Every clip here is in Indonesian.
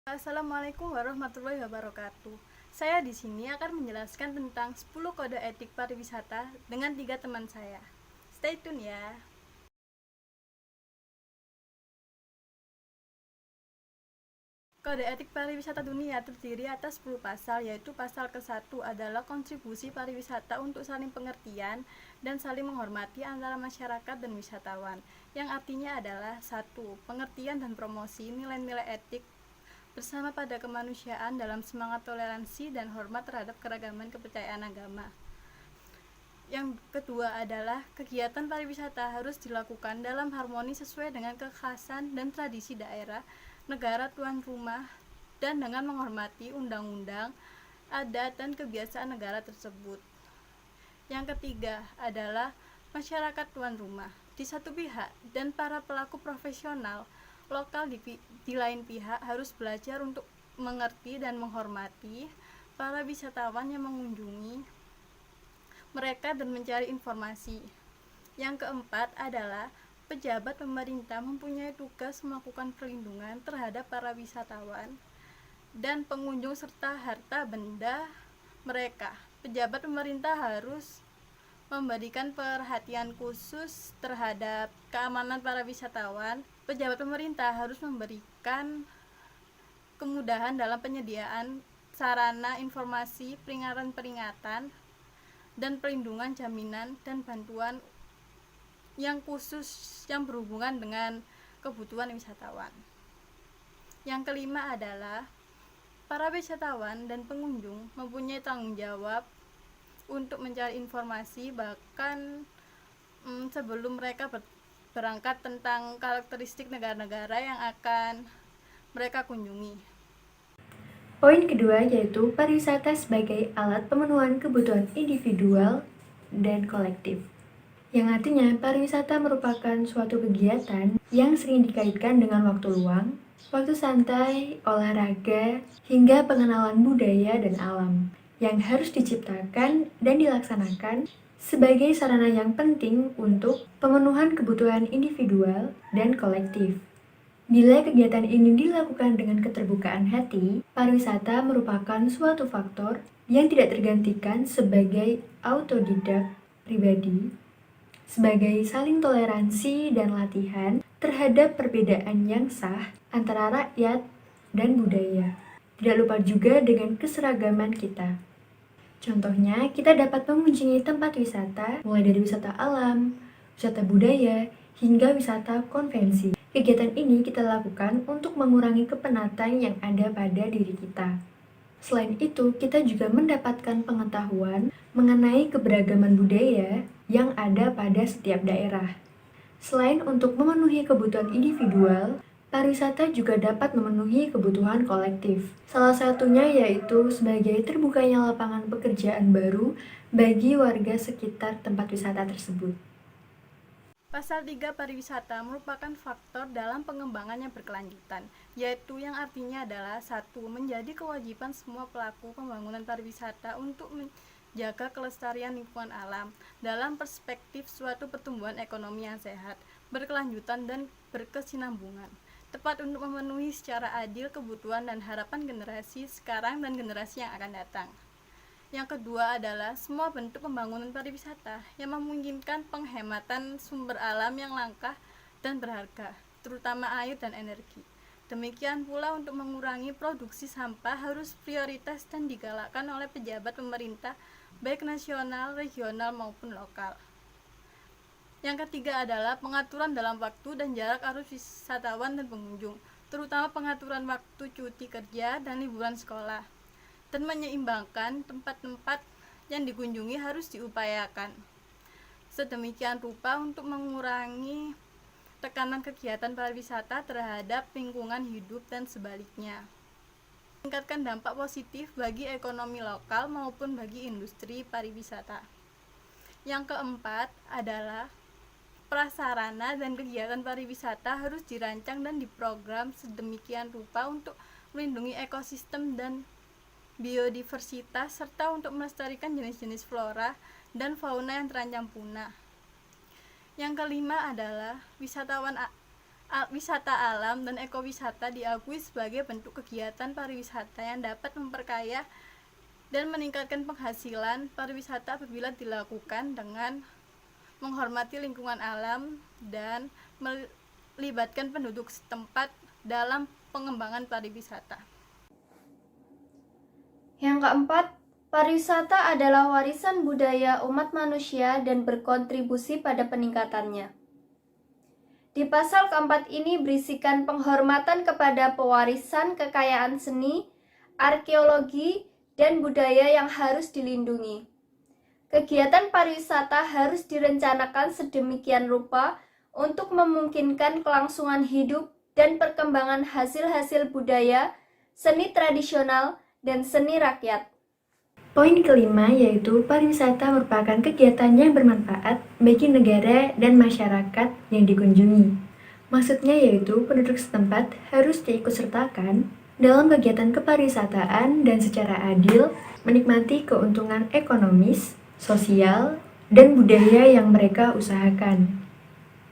Assalamualaikum warahmatullahi wabarakatuh. Saya di sini akan menjelaskan tentang 10 kode etik pariwisata dengan 3 teman saya. Stay tune ya. Kode etik pariwisata dunia terdiri atas 10 pasal, yaitu pasal ke-1 adalah kontribusi pariwisata untuk saling pengertian dan saling menghormati antara masyarakat dan wisatawan, yang artinya adalah 1. Pengertian dan promosi nilai-nilai etik bersama pada kemanusiaan dalam semangat toleransi dan hormat terhadap keragaman kepercayaan agama. Yang kedua adalah kegiatan pariwisata harus dilakukan dalam harmoni sesuai dengan kekhasan dan tradisi daerah, negara tuan rumah, dan dengan menghormati undang-undang, adat, dan kebiasaan negara tersebut. Yang ketiga adalah masyarakat tuan rumah di satu pihak dan para pelaku profesional lokal di lain pihak harus belajar untuk mengerti dan menghormati para wisatawan yang mengunjungi mereka dan mencari informasi. Yang keempat adalah pejabat pemerintah mempunyai tugas melakukan perlindungan terhadap para wisatawan dan pengunjung serta harta benda mereka. Pejabat pemerintah harus memberikan perhatian khusus terhadap keamanan para wisatawan. Pejabat pemerintah harus memberikan kemudahan dalam penyediaan sarana informasi, peringatan-peringatan, dan perlindungan jaminan dan bantuan yang khusus yang berhubungan dengan kebutuhan wisatawan. Yang kelima adalah para wisatawan dan pengunjung mempunyai tanggung jawab untuk mencari informasi bahkan sebelum mereka berangkat tentang karakteristik negara-negara yang akan mereka kunjungi. Poin kedua yaitu pariwisata sebagai alat pemenuhan kebutuhan individual dan kolektif. Yang artinya pariwisata merupakan suatu kegiatan yang sering dikaitkan dengan waktu luang, waktu santai, olahraga, hingga pengenalan budaya dan alam yang harus diciptakan dan dilaksanakan sebagai sarana yang penting untuk pemenuhan kebutuhan individual dan kolektif. Bila kegiatan ini dilakukan dengan keterbukaan hati, pariwisata merupakan suatu faktor yang tidak tergantikan sebagai autodidak pribadi, sebagai saling toleransi dan latihan terhadap perbedaan yang sah antara rakyat dan budaya. Tidak lupa juga dengan keseragaman kita. Contohnya, kita dapat mengunjungi tempat wisata, mulai dari wisata alam, wisata budaya, hingga wisata konvensi. Kegiatan ini kita lakukan untuk mengurangi kepenatan yang ada pada diri kita. Selain itu, kita juga mendapatkan pengetahuan mengenai keberagaman budaya yang ada pada setiap daerah. Selain untuk memenuhi kebutuhan individual, pariwisata juga dapat memenuhi kebutuhan kolektif. Salah satunya yaitu sebagai terbukanya lapangan pekerjaan baru bagi warga sekitar tempat wisata tersebut. Pasal 3 pariwisata merupakan faktor dalam pengembangan yang berkelanjutan, yaitu yang artinya adalah 1. Menjadi kewajiban semua pelaku pembangunan pariwisata untuk menjaga kelestarian lingkungan alam dalam perspektif suatu pertumbuhan ekonomi yang sehat, berkelanjutan dan berkesinambungan, tepat untuk memenuhi secara adil kebutuhan dan harapan generasi sekarang dan generasi yang akan datang. Yang kedua adalah semua bentuk pembangunan pariwisata yang memungkinkan penghematan sumber alam yang langka dan berharga, terutama air dan energi. Demikian pula untuk mengurangi produksi sampah harus prioritas dan digalakkan oleh pejabat pemerintah baik nasional, regional maupun lokal. Yang ketiga adalah pengaturan dalam waktu dan jarak arus wisatawan dan pengunjung, terutama pengaturan waktu cuti kerja dan liburan sekolah, dan menyeimbangkan tempat-tempat yang dikunjungi harus diupayakan sedemikian rupa untuk mengurangi tekanan kegiatan pariwisata terhadap lingkungan hidup dan sebaliknya, meningkatkan dampak positif bagi ekonomi lokal maupun bagi industri pariwisata. Yang keempat adalah prasarana dan kegiatan pariwisata harus dirancang dan diprogram sedemikian rupa untuk melindungi ekosistem dan biodiversitas serta untuk melestarikan jenis-jenis flora dan fauna yang terancam punah. Yang kelima adalah wisatawan wisata alam dan ekowisata diakui sebagai bentuk kegiatan pariwisata yang dapat memperkaya dan meningkatkan penghasilan pariwisata apabila dilakukan dengan menghormati lingkungan alam dan melibatkan penduduk setempat dalam pengembangan pariwisata. Yang keempat, pariwisata adalah warisan budaya umat manusia dan berkontribusi pada peningkatannya. Di pasal keempat ini berisikan penghormatan kepada pewarisan kekayaan seni, arkeologi, dan budaya yang harus dilindungi. Kegiatan pariwisata harus direncanakan sedemikian rupa untuk memungkinkan kelangsungan hidup dan perkembangan hasil-hasil budaya, seni tradisional, dan seni rakyat. Poin kelima yaitu pariwisata merupakan kegiatan yang bermanfaat bagi negara dan masyarakat yang dikunjungi. Maksudnya yaitu penduduk setempat harus diikutsertakan dalam kegiatan kepariwisataan dan secara adil menikmati keuntungan ekonomis, sosial, dan budaya yang mereka usahakan.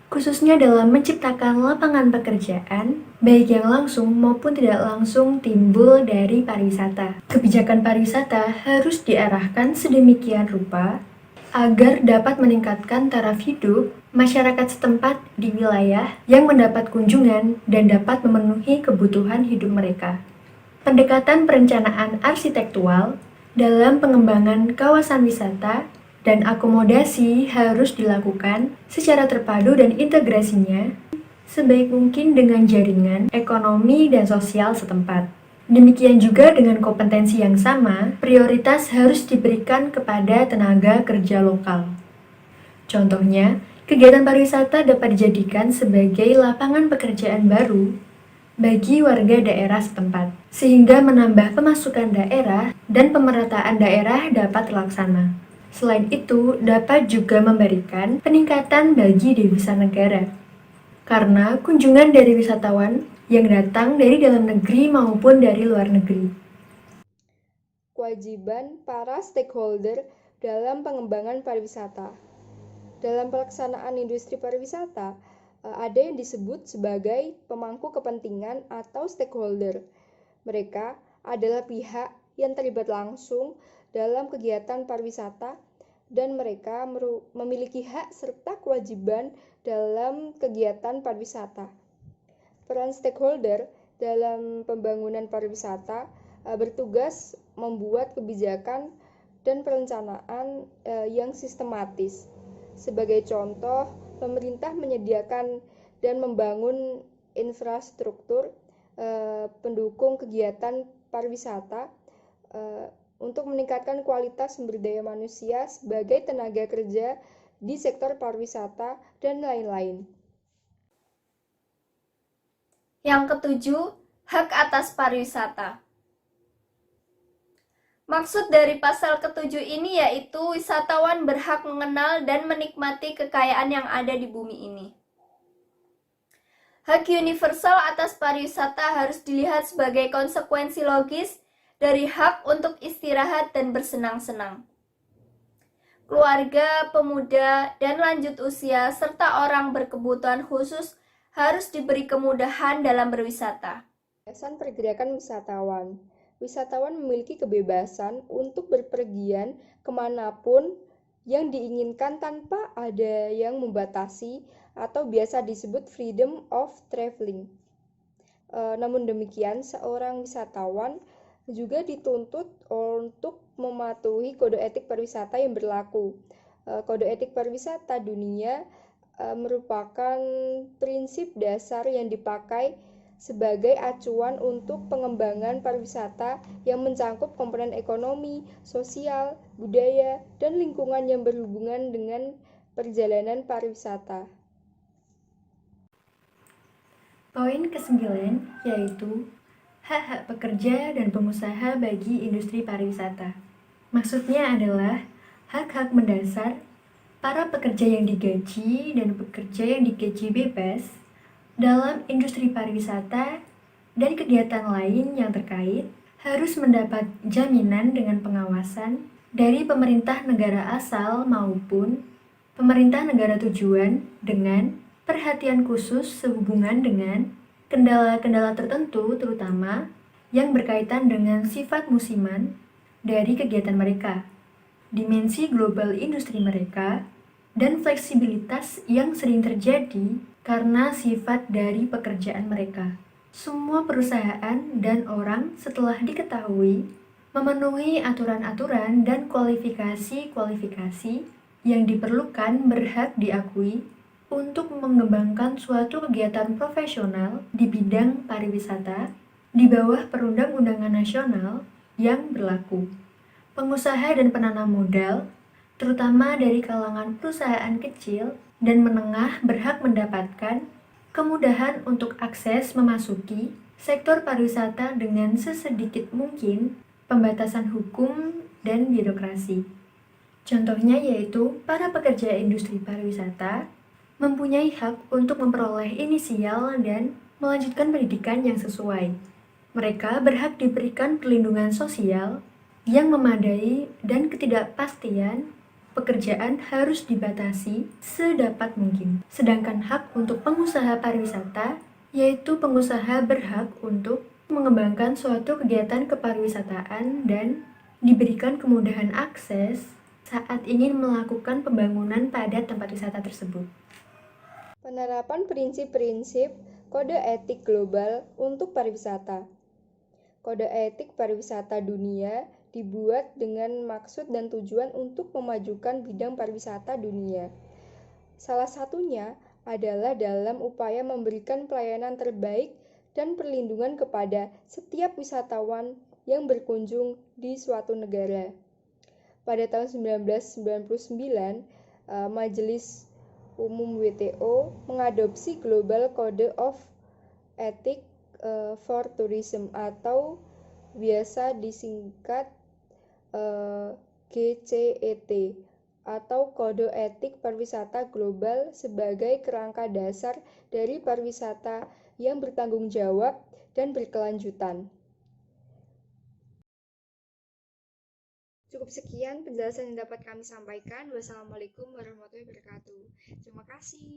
Khususnya dalam menciptakan lapangan pekerjaan, baik yang langsung maupun tidak langsung timbul dari pariwisata. Kebijakan pariwisata harus diarahkan sedemikian rupa agar dapat meningkatkan taraf hidup masyarakat setempat di wilayah yang mendapat kunjungan dan dapat memenuhi kebutuhan hidup mereka. Pendekatan perencanaan arsitektural dalam pengembangan kawasan wisata dan akomodasi harus dilakukan secara terpadu dan integrasinya sebaik mungkin dengan jaringan ekonomi dan sosial setempat. Demikian juga dengan kompetensi yang sama, prioritas harus diberikan kepada tenaga kerja lokal. Contohnya, kegiatan pariwisata dapat dijadikan sebagai lapangan pekerjaan baru bagi warga daerah setempat, sehingga menambah pemasukan daerah dan pemerataan daerah dapat terlaksana. Selain itu, dapat juga memberikan peningkatan bagi devisa negara. Karena kunjungan dari wisatawan yang datang dari dalam negeri maupun dari luar negeri. Kewajiban para stakeholder dalam pengembangan pariwisata. Dalam pelaksanaan industri pariwisata, ada yang disebut sebagai pemangku kepentingan atau stakeholder. Mereka adalah pihak yang terlibat langsung dalam kegiatan pariwisata dan mereka memiliki hak serta kewajiban dalam kegiatan pariwisata. Peran stakeholder dalam pembangunan pariwisata bertugas membuat kebijakan dan perencanaan yang sistematis. Sebagai contoh, pemerintah menyediakan dan membangun infrastruktur pendukung kegiatan pariwisata untuk meningkatkan kualitas sumber daya manusia sebagai tenaga kerja di sektor pariwisata dan lain-lain. Yang ketujuh, hak atas pariwisata. Maksud dari pasal ketujuh ini yaitu wisatawan berhak mengenal dan menikmati kekayaan yang ada di bumi ini. Hak universal atas pariwisata harus dilihat sebagai konsekuensi logis dari hak untuk istirahat dan bersenang-senang. Keluarga, pemuda, dan lanjut usia, serta orang berkebutuhan khusus harus diberi kemudahan dalam berwisata. Kebebasan pergerakan wisatawan. Wisatawan memiliki kebebasan untuk berpergian kemanapun yang diinginkan tanpa ada yang membatasi atau biasa disebut freedom of traveling. Namun demikian, seorang wisatawan juga dituntut untuk mematuhi kode etik pariwisata yang berlaku. Kode etik pariwisata dunia merupakan prinsip dasar yang dipakai sebagai acuan untuk pengembangan pariwisata yang mencakup komponen ekonomi, sosial, budaya, dan lingkungan yang berhubungan dengan perjalanan pariwisata. Poin ke-9 yaitu hak-hak pekerja dan pengusaha bagi industri pariwisata. Maksudnya adalah hak-hak mendasar para pekerja yang digaji dan pekerja yang digaji bebas dalam industri pariwisata dan kegiatan lain yang terkait harus mendapat jaminan dengan pengawasan dari pemerintah negara asal maupun pemerintah negara tujuan dengan perhatian khusus sehubungan dengan kendala-kendala tertentu terutama yang berkaitan dengan sifat musiman dari kegiatan mereka, dimensi global industri mereka, dan fleksibilitas yang sering terjadi karena sifat dari pekerjaan mereka. Semua perusahaan dan orang setelah diketahui memenuhi aturan-aturan dan kualifikasi-kualifikasi yang diperlukan berhak diakui untuk mengembangkan suatu kegiatan profesional di bidang pariwisata di bawah perundang-undangan nasional yang berlaku. Pengusaha dan penanam modal, terutama dari kalangan perusahaan kecil dan menengah, berhak mendapatkan kemudahan untuk akses memasuki sektor pariwisata dengan sesedikit mungkin pembatasan hukum dan birokrasi. Contohnya yaitu para pekerja industri pariwisata mempunyai hak untuk memperoleh inisial dan melanjutkan pendidikan yang sesuai. Mereka berhak diberikan perlindungan sosial yang memadai dan ketidakpastian pekerjaan harus dibatasi sedapat mungkin. Sedangkan hak untuk pengusaha pariwisata, yaitu pengusaha berhak untuk mengembangkan suatu kegiatan kepariwisataan dan diberikan kemudahan akses saat ingin melakukan pembangunan pada tempat wisata tersebut. Penerapan prinsip-prinsip kode etik global untuk pariwisata. Kode etik pariwisata dunia dibuat dengan maksud dan tujuan untuk memajukan bidang pariwisata dunia. Salah satunya adalah dalam upaya memberikan pelayanan terbaik dan perlindungan kepada setiap wisatawan yang berkunjung di suatu negara. Pada tahun 1999, Majelis Umum WTO mengadopsi Global Code of Ethics for Tourism atau biasa disingkat GCET atau Kode Etik Pariwisata Global sebagai kerangka dasar dari pariwisata yang bertanggung jawab dan berkelanjutan. Cukup sekian penjelasan yang dapat kami sampaikan. Wassalamualaikum warahmatullahi wabarakatuh. Terima kasih.